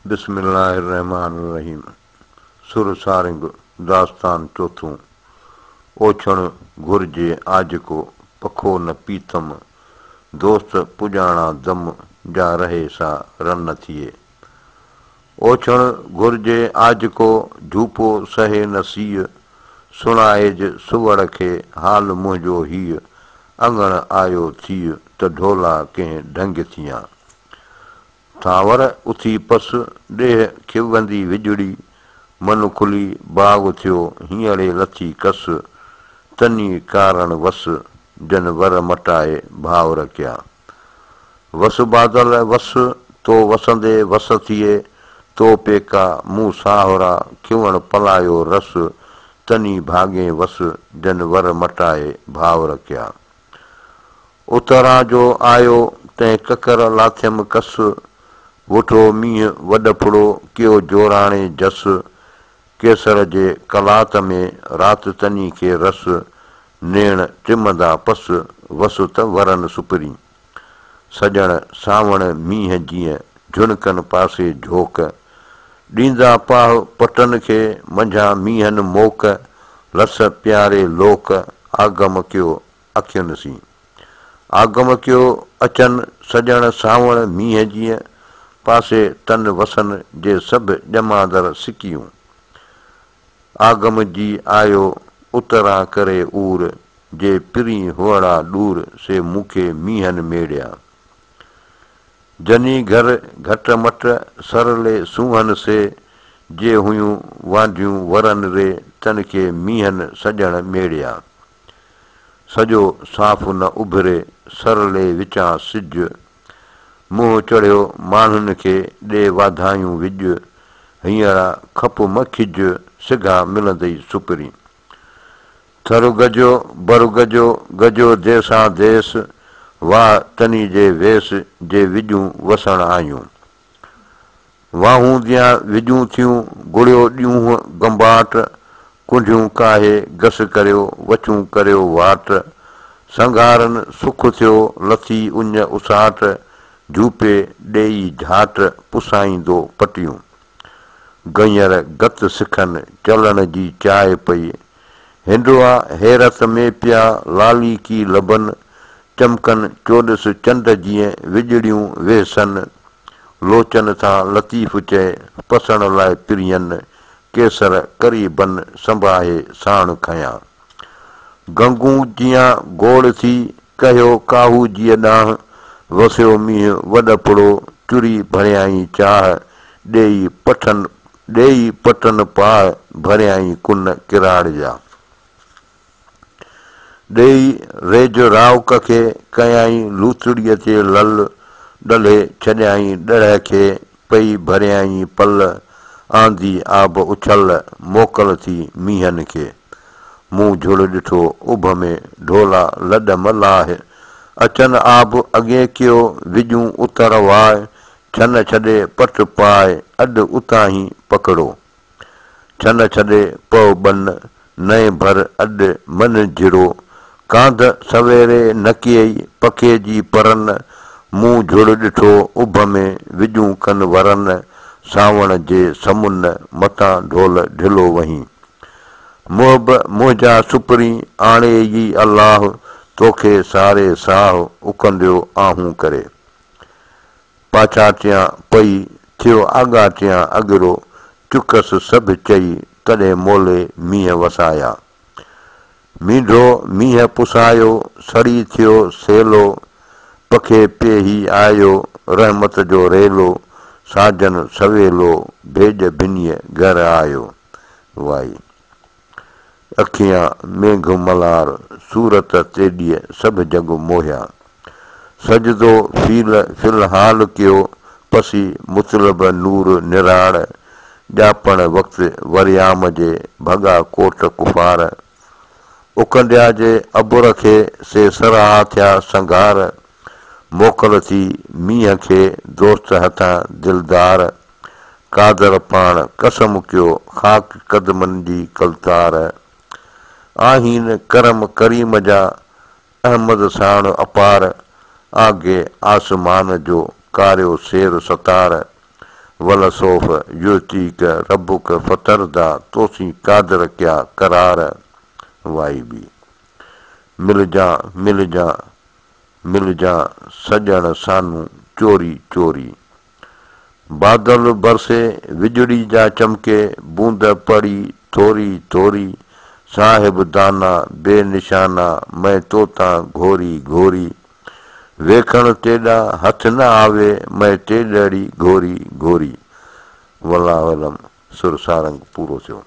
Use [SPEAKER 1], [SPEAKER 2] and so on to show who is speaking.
[SPEAKER 1] बिस्मिल्लाहिर्रहमानिर्रहीम। सुर सारिंग दास्तान चौथों। ओछण घुर्जे आज को पखो न पीतम, दोस्त पुजाणा दम जा रहे सा रन थिए। ओछण घुर्जे आज को झूपो सहे नसीह, सुणाएज सुवड़ खे हाल मुंहिंजो हीअ, अंगण आयो थीअ त ढोला कंहिं ढंग थियां। थांवर उथी पस ॾेह खिवंदी विजुड़ी, मन खुली बाग थियो हींअरे लथी कस, तनी कारण वस जन वर मटाए भावर कया। वस बादल वस तो वसंदे वस थिए, तो पेका मूं साहुरा खिवण पलायो रस, तनी भागे वस जन वर मटाए भावर कया। उतरां जो आयो तंहिं ककर लाथियम कस, वुठो मींहुं वॾफड़ो कयो जोराणे जस, केसर जे कलात में राति तनी खे रस, नेण टिमंदा पस वस त वरन सुपरी। सजण सावण मींहं जीअं झुनकनि पासे झोक, ॾींदा पाह पटन खे मंझां मींहनि मोक, लस प्यारे लोक आगम कयो अखियुनि सी। आगम कयो अचनि सजण सावण मींहं जीअं, पासे तन वसन जे सभु ॼमांदड़ सिकियूं। आगम जी आयो उतरां करे ऊर, जे पिरी हुअड़ा ॾूर से मूंखे मींहनि मेड़िया। जनी घर घट मट सरले सूहन से, जे हुयूं वांदियूं वरन रे तन खे मींहनि सॼण मेड़िया। सॼो साफ़ न उभिरे सरले विचां सिज, मुंहुं चढ़ियो माण्हुनि खे ॾे वाधायूं विझ, हींअर खप मखिज सिघा मिलंदई सुपरी। थर गजो बर गजो गजो देसां देस, वाह तनी जे वेस जे विजूं वसण आयूं। वाहूं दियां विजूं थियूं गुड़ियो ॾियूं गंबाट, कुंडियूं काहे घस करियो वचूं करियो वाट, संघारन सुख थियो लथी उञ उसाट, झूपे ॾेई झाट पुसाईंदो पटियूं। गईंर गत सिखनि चलण जी चाहि पई, हिंडुआ हैरत में पिया लाली की लबन, चमकन चोॾस चंड जीअं विजड़ियूं वेहसन, लोचन था लतीफ़ चए पसण लाइ पिरियन, केसर करीबन संभाहे साण खयां। गंगू जियां गोड़ थी कहियो काहू जीअ ॾांहुं, वसियो मींहुं वॾफड़ो चुरी भरियाई चाह, ॾेई पटन पाह भरियाई कुन किराड़ जा। ॾेई रेज रावक खे कयाई लूतड़ीअ ते लल, ॾले छॾियाई ॾड़ खे पई भरियाई पल, आंधी आब उछल मोकल थी मींहनि खे। मूं झुड़ ॾिठो उभ में ढोला लॾ मलाह, अचनि आब अॻे कयो विजूं उतर वाह, छन छॾे पट पाए अॾु उतां ई पकड़ो। छन छॾे पओ बन नए भर अॾु मन झिड़ो, कांध सवेरे नकियई पखे जी परन, मूं झुड़ ॾिठो उभ में विजूं कन वरन, सावण जे समुन मतां ढोल ढिलो वहीं। मुंहिंजा सुपरी आणे ई अलाह, तोखे सारे साह उकंदियो आहूं करे। पाछाटियां पई थियो आगाटियां अॻिरो, चुकस सभु चई तॾहिं मोले मींहं वसाया। मींढो मींहं पुसायो सड़ी थियो सेलो, पखे पेही आयो रहमत जो रेलो, साजन सवेलो भेज भिनीअ घर आयो। वाई अखियां मेघ मलार सूरत तेॾीअ सभु जग मोहिया। सजदो फिलहाल कयो पसी मुतलब नूर निराड़, ॼापण वक़्तु वरियाम जे भॻा कोट कुफार, उकंडिया जे अबुर खे से सराहा थिया संघार, मोकल थी मींहं खे दोस्त हथां दिलदार, कादर पाण कसम कयो ख़ाक कदमनि जी कलतार। आहीन करम करीम जा अहमद साण अपार, आगे आसमान जो कारियो सेर सतार, वल सोफ़ युतीक रबुक फतरदा तोसी कादर क्या करार वाई बी मिल जा मिल जा मिल जा सजण सानू चोरी चोरी बादल बरसे विजड़ी जा चमके बूंद पड़ी थोरी थोरी साहिब दाना बेनिशाना मैं तोता घोरी घोरी वेखण तेॾा हथ न आवे मैं तेॾड़ी घोरी घोरी वला वलम सुर सारंग पूरो थियो।